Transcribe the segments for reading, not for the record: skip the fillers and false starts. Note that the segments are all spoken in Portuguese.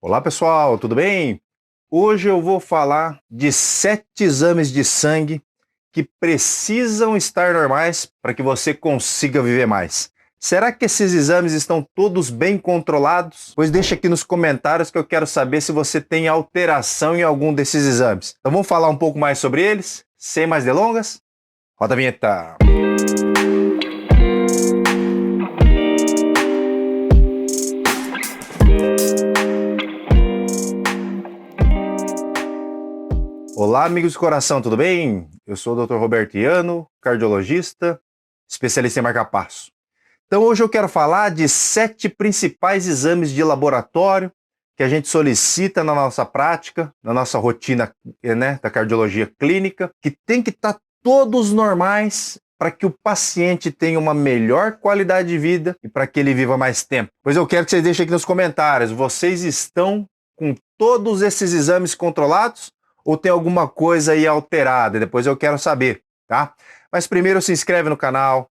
Olá pessoal, tudo bem? Hoje eu vou falar de 7 exames de sangue que precisam estar normais para que você consiga viver mais. Será que esses exames estão todos bem controlados? Pois deixa aqui nos comentários que eu quero saber se você tem alteração em algum desses exames. Então vamos falar um pouco mais sobre eles? Sem mais delongas, roda a vinheta! Olá, amigos do coração, tudo bem? Eu sou o Dr. Robertiano, cardiologista, especialista em marca-passo. Então, hoje eu quero falar de 7 principais exames de laboratório que a gente solicita na nossa prática, na nossa rotina, da cardiologia clínica, que tem que estar todos normais para que o paciente tenha uma melhor qualidade de vida e para que ele viva mais tempo. Pois eu quero que vocês deixem aqui nos comentários, vocês estão com todos esses exames controlados? Ou tem alguma coisa aí alterada? Depois eu quero saber, tá? Mas primeiro se inscreve no canal,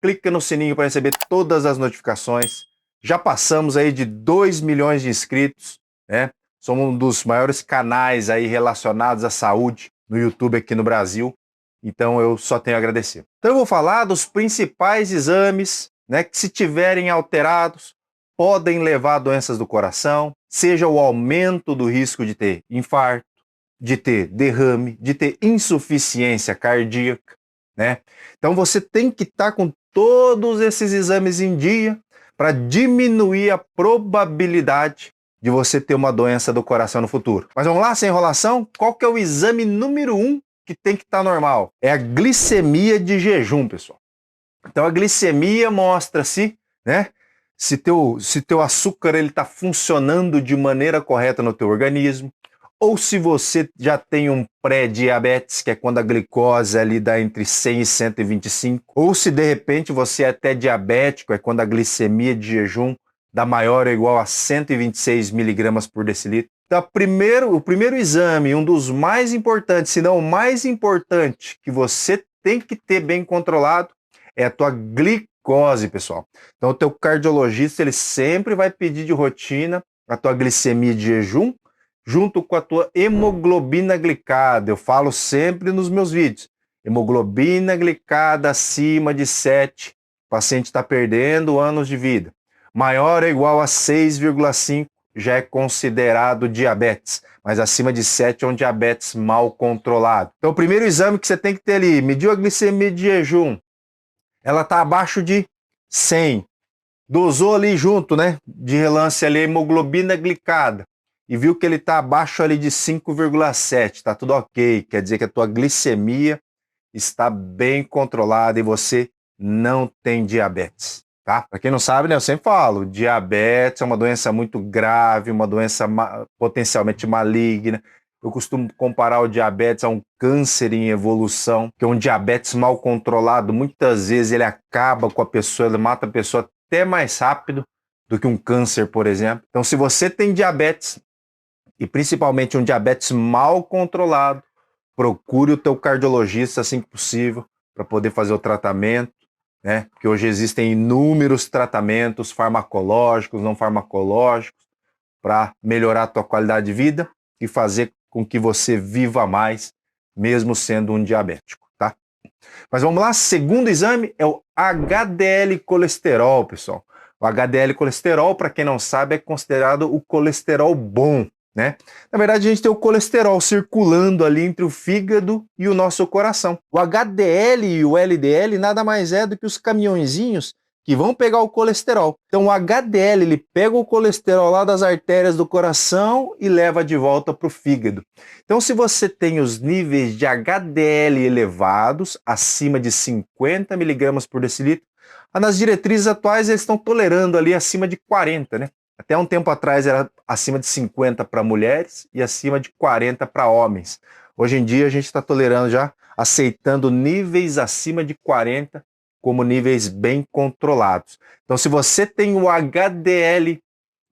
clica no sininho para receber todas as notificações. Já passamos aí de 2 milhões de inscritos, né? Somos um dos maiores canais aí relacionados à saúde no YouTube aqui no Brasil. Então eu só tenho a agradecer. Então eu vou falar dos principais exames, né, que se tiverem alterados, podem levar a doenças do coração, seja o aumento do risco de ter infarto, de ter derrame, de ter insuficiência cardíaca, né? Então você tem que estar com todos esses exames em dia para diminuir a probabilidade de você ter uma doença do coração no futuro. Mas vamos lá, sem enrolação? Qual que é o exame número 1 que tem que estar normal? É a glicemia de jejum, pessoal. Então a glicemia mostra né, se teu açúcar ele está funcionando de maneira correta no teu organismo, ou se você já tem um pré-diabetes, que é quando a glicose ali dá entre 100 e 125, ou se de repente você é até diabético, é quando a glicemia de jejum dá maior ou igual a 126 miligramas por decilitro. Então, o primeiro exame, um dos mais importantes, se não o mais importante, que você tem que ter bem controlado, é a tua glicose, pessoal. Então, o teu cardiologista, ele sempre vai pedir de rotina a tua glicemia de jejum, junto com a tua hemoglobina glicada. Eu falo sempre nos meus vídeos. Hemoglobina glicada acima de 7, o paciente está perdendo anos de vida. Maior ou igual a 6,5 já é considerado diabetes, mas acima de 7 é um diabetes mal controlado. Então o primeiro exame que você tem que ter ali, mediu a glicemia de jejum, ela está abaixo de 100. Dosou ali junto, né, de relance ali a hemoglobina glicada, e viu que ele está abaixo ali de 5,7, está tudo ok, quer dizer que a tua glicemia está bem controlada e você não tem diabetes, tá? Para quem não sabe, né, eu sempre falo, diabetes é uma doença muito grave, uma doença potencialmente maligna. Eu costumo comparar o diabetes a um câncer em evolução, que é um diabetes mal controlado, muitas vezes ele acaba com a pessoa, ele mata a pessoa até mais rápido do que um câncer, por exemplo. Então, se você tem diabetes, e principalmente um diabetes mal controlado, procure o teu cardiologista assim que possível para poder fazer o tratamento, né? Porque hoje existem inúmeros tratamentos farmacológicos, não farmacológicos, para melhorar a tua qualidade de vida e fazer com que você viva mais, mesmo sendo um diabético, tá? Mas vamos lá, segundo exame é o HDL colesterol, pessoal. O HDL colesterol, para quem não sabe, é considerado o colesterol bom, né? Na verdade, a gente tem o colesterol circulando ali entre o fígado e o nosso coração. O HDL e o LDL nada mais é do que os caminhõezinhos que vão pegar o colesterol. Então o HDL ele pega o colesterol lá das artérias do coração e leva de volta para o fígado. Então se você tem os níveis de HDL elevados, acima de 50 miligramas por decilitro, nas diretrizes atuais eles estão tolerando ali acima de 40, né? Até um tempo atrás era acima de 50 para mulheres e acima de 40 para homens. Hoje em dia a gente está tolerando já, aceitando níveis acima de 40 como níveis bem controlados. Então se você tem o HDL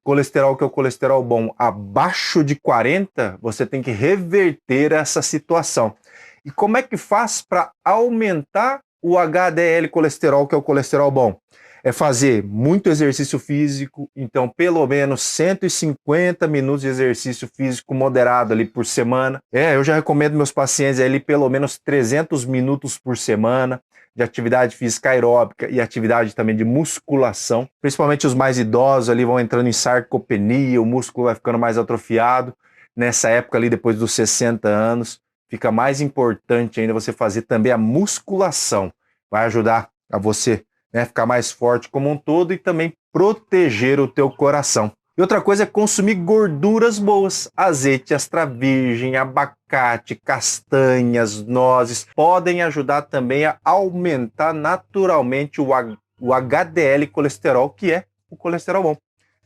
colesterol, que é o colesterol bom, abaixo de 40, você tem que reverter essa situação. E como é que faz para aumentar o HDL colesterol, que é o colesterol bom? é fazer muito exercício físico, então pelo menos 150 minutos de exercício físico moderado ali por semana. Eu já recomendo meus pacientes ali pelo menos 300 minutos por semana de atividade física aeróbica e atividade também de musculação. Principalmente os mais idosos ali vão entrando em sarcopenia, o músculo vai ficando mais atrofiado. Nessa época ali, depois dos 60 anos, fica mais importante ainda você fazer também a musculação. Vai ajudar a você, né, ficar mais forte como um todo e também proteger o teu coração. E outra coisa é consumir gorduras boas. Azeite extra virgem, abacate, castanhas, nozes podem ajudar também a aumentar naturalmente o HDL colesterol, que é o colesterol bom,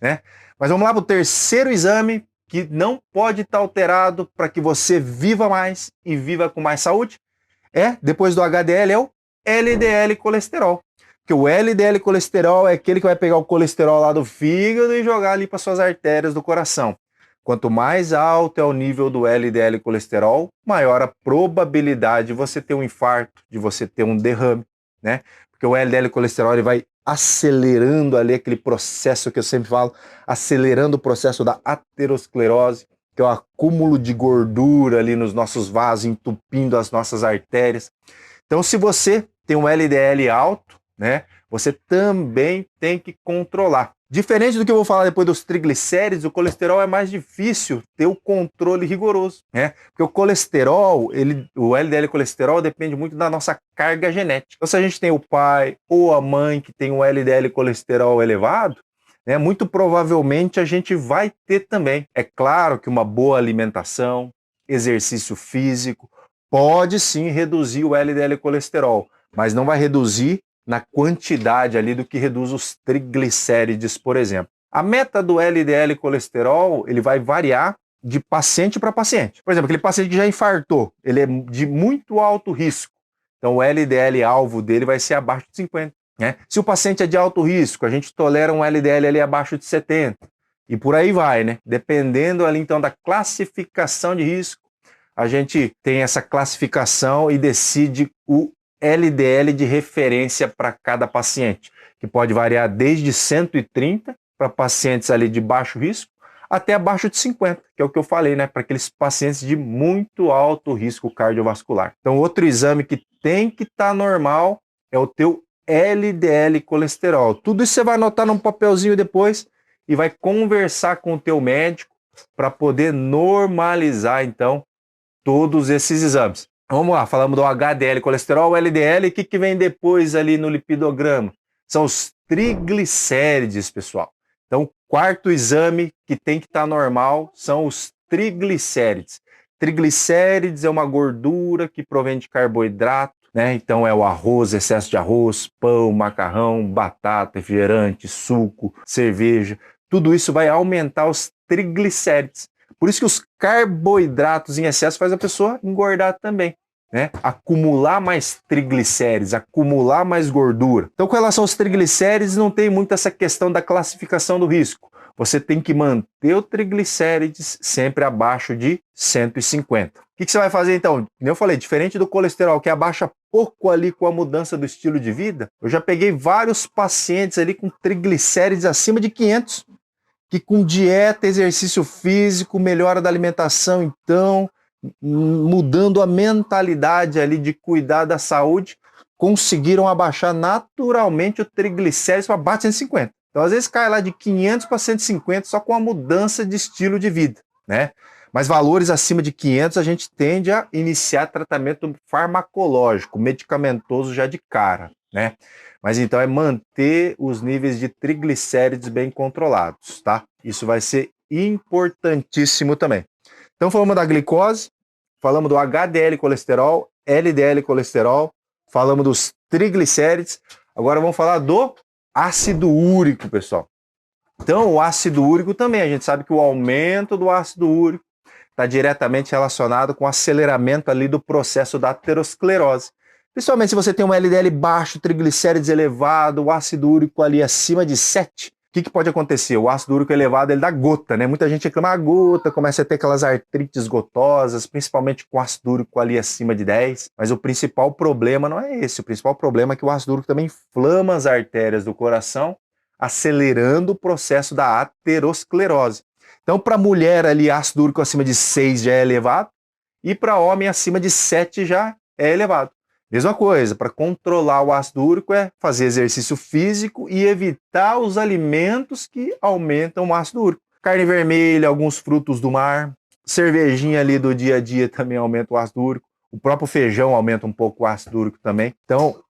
né? Mas vamos lá para o terceiro exame que não pode estar alterado para que você viva mais e viva com mais saúde. Depois do HDL, é o LDL colesterol. Porque o LDL colesterol é aquele que vai pegar o colesterol lá do fígado e jogar ali para suas artérias do coração. Quanto mais alto é o nível do LDL colesterol, maior a probabilidade de você ter um infarto, de você ter um derrame, né? Porque o LDL colesterol ele vai acelerando ali aquele processo que eu sempre falo, acelerando o processo da aterosclerose, que é o acúmulo de gordura ali nos nossos vasos, entupindo as nossas artérias. Então, se você tem um LDL alto, né, você também tem que controlar. Diferente do que eu vou falar depois dos triglicéridos, o colesterol é mais difícil ter o controle rigoroso, né? Porque o colesterol, o LDL colesterol depende muito da nossa carga genética. Então, se a gente tem o pai ou a mãe que tem um LDL colesterol elevado, né, muito provavelmente a gente vai ter também. É claro que uma boa alimentação, exercício físico, pode sim reduzir o LDL colesterol, mas não vai reduzir na quantidade ali do que reduz os triglicérides, por exemplo. A meta do LDL colesterol, ele vai variar de paciente para paciente. Por exemplo, aquele paciente que já infartou, ele é de muito alto risco. Então o LDL alvo dele vai ser abaixo de 50. Né? Se o paciente é de alto risco, a gente tolera um LDL ali abaixo de 70. E por aí vai, né? Dependendo ali então da classificação de risco, a gente tem essa classificação e decide o LDL de referência para cada paciente, que pode variar desde 130 para pacientes ali de baixo risco até abaixo de 50, que é o que eu falei, né, para aqueles pacientes de muito alto risco cardiovascular. Então, outro exame que tem que estar normal é o teu LDL colesterol. Tudo isso você vai anotar num papelzinho depois e vai conversar com o teu médico para poder normalizar, então, todos esses exames. Vamos lá, falamos do HDL colesterol, o LDL, o que vem depois ali no lipidograma? São os triglicérides, pessoal. Então, o quarto exame que tem que estar normal são os triglicérides. Triglicérides é uma gordura que provém de carboidrato, né? Então é o arroz, excesso de arroz, pão, macarrão, batata, refrigerante, suco, cerveja. Tudo isso vai aumentar os triglicérides. Por isso que os carboidratos em excesso faz a pessoa engordar também, né? Acumular mais triglicérides, acumular mais gordura. Então, com relação aos triglicérides, não tem muito essa questão da classificação do risco. Você tem que manter o triglicérides sempre abaixo de 150. O que você vai fazer então? Como eu falei, diferente do colesterol, que abaixa pouco ali com a mudança do estilo de vida, eu já peguei vários pacientes ali com triglicérides acima de 500, que com dieta, exercício físico, melhora da alimentação, então, mudando a mentalidade ali de cuidar da saúde, conseguiram abaixar naturalmente o triglicérides para abaixo de 150. Então, às vezes cai lá de 500 para 150 só com a mudança de estilo de vida, né? Mas valores acima de 500 a gente tende a iniciar tratamento farmacológico, medicamentoso já de cara, né? Mas então é manter os níveis de triglicérides bem controlados, tá? Isso vai ser importantíssimo também. Então falamos da glicose, falamos do HDL colesterol, LDL colesterol, falamos dos triglicérides, agora vamos falar do ácido úrico, pessoal. Então o ácido úrico também, a gente sabe que o aumento do ácido úrico está diretamente relacionado com o aceleramento ali do processo da aterosclerose. Principalmente se você tem um LDL baixo, triglicérides elevado, o ácido úrico ali acima de 7. O que pode acontecer? O ácido úrico elevado, ele dá gota, né? Muita gente reclama, a gota, começa a ter aquelas artrites gotosas, principalmente com ácido úrico ali acima de 10, mas o principal problema não é esse, o principal problema é que o ácido úrico também inflama as artérias do coração, acelerando o processo da aterosclerose. Então, para mulher ali, ácido úrico acima de 6 já é elevado, e para homem acima de 7 já é elevado. Mesma coisa, para controlar o ácido úrico é fazer exercício físico e evitar os alimentos que aumentam o ácido úrico. Carne vermelha, alguns frutos do mar, cervejinha ali do dia a dia também aumenta o ácido úrico. O próprio feijão aumenta um pouco o ácido úrico também. Então,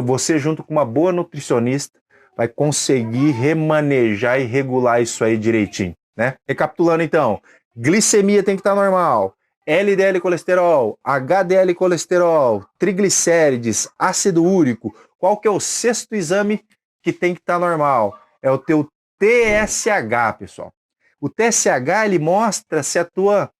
você junto com uma boa nutricionista vai conseguir remanejar e regular isso aí direitinho, né? Recapitulando então, glicemia tem que estar normal. LDL colesterol, HDL colesterol, triglicérides, ácido úrico. Qual que é o sexto exame que tem que estar normal? É o teu TSH, pessoal. O TSH, ele mostra se a tua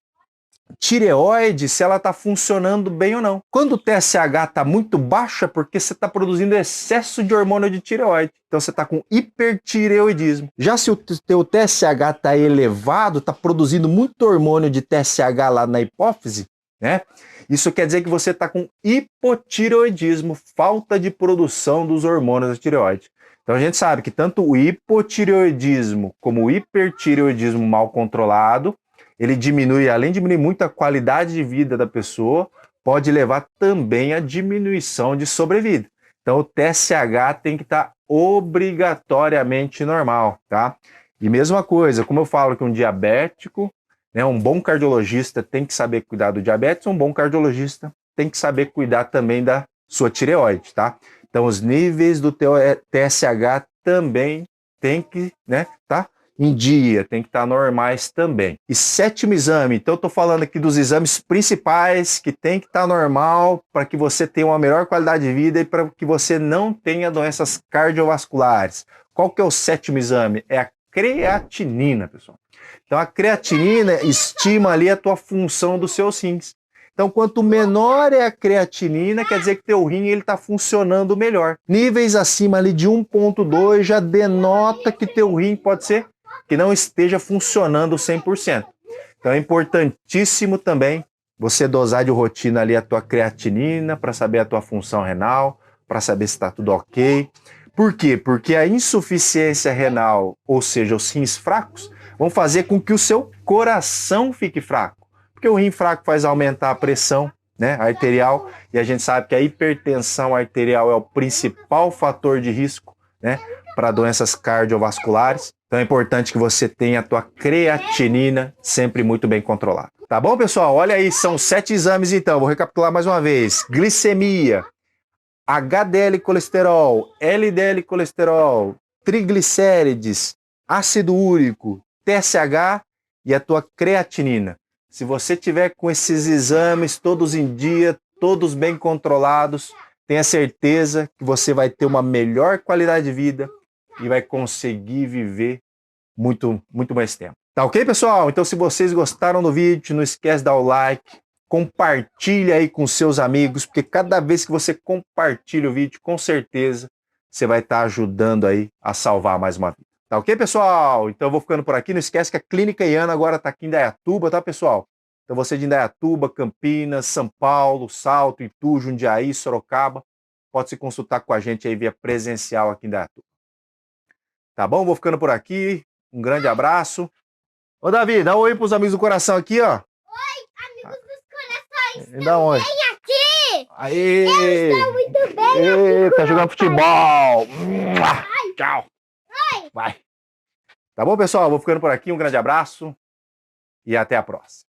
tireoide, se ela está funcionando bem ou não. Quando o TSH está muito baixo, é porque você está produzindo excesso de hormônio de tireoide. Então você está com hipertireoidismo. Já se o teu TSH está elevado, está produzindo muito hormônio de TSH lá na hipófise, né? Isso quer dizer que você está com hipotireoidismo, falta de produção dos hormônios da tireoide. Então a gente sabe que tanto o hipotireoidismo como o hipertireoidismo mal controlado, ele diminui, além de diminuir muito a qualidade de vida da pessoa, pode levar também à diminuição de sobrevida. Então o TSH tem que estar obrigatoriamente normal, tá? E mesma coisa, como eu falo que um diabético, né, um bom cardiologista tem que saber cuidar do diabetes, um bom cardiologista tem que saber cuidar também da sua tireoide, tá? Então os níveis do teu TSH também tem que, né, tá? Em dia, tem que estar normais também. E sétimo exame, então eu estou falando aqui dos exames principais que tem que estar normal para que você tenha uma melhor qualidade de vida e para que você não tenha doenças cardiovasculares. Qual que é o sétimo exame? É a creatinina, pessoal. Então a creatinina estima ali a tua função dos seus rins. Então quanto menor é a creatinina, quer dizer que teu rim está funcionando melhor. Níveis acima ali de 1,2 já denota que teu rim pode ser que não esteja funcionando 100%. Então é importantíssimo também você dosar de rotina ali a tua creatinina para saber a tua função renal, para saber se está tudo ok. Por quê? Porque a insuficiência renal, ou seja, os rins fracos, vão fazer com que o seu coração fique fraco. Porque o rim fraco faz aumentar a pressão, né, arterial, e a gente sabe que a hipertensão arterial é o principal fator de risco, né, para doenças cardiovasculares. Então é importante que você tenha a tua creatinina sempre muito bem controlada. Tá bom, pessoal? Olha aí, são 7 exames então. Vou recapitular mais uma vez. Glicemia, HDL colesterol, LDL colesterol, triglicérides, ácido úrico, TSH e a tua creatinina. Se você tiver com esses exames todos em dia, todos bem controlados, tenha certeza que você vai ter uma melhor qualidade de vida e vai conseguir viver muito mais tempo. Tá ok, pessoal? Então, se vocês gostaram do vídeo, não esquece de dar o like, compartilha aí com seus amigos, porque cada vez que você compartilha o vídeo, com certeza você vai estar ajudando aí a salvar mais uma vida. Tá ok, pessoal? Então eu vou ficando por aqui. Não esquece que a Clínica Iana agora está aqui em Indaiatuba, tá, pessoal? Então você de Indaiatuba, Campinas, São Paulo, Salto, Itu, Jundiaí, Sorocaba, pode se consultar com a gente aí via presencial aqui em Indaiatuba. Tá bom? Vou ficando por aqui. Um grande abraço. Ô, Davi, dá um oi pros amigos do coração aqui, ó. Oi, amigos dos corações. Dá um oi. Vem aqui. Aê! Eu estou muito bem. Ei, tá jogando futebol. Tchau. Oi. Vai. Tá bom, pessoal? Vou ficando por aqui. Um grande abraço e até a próxima.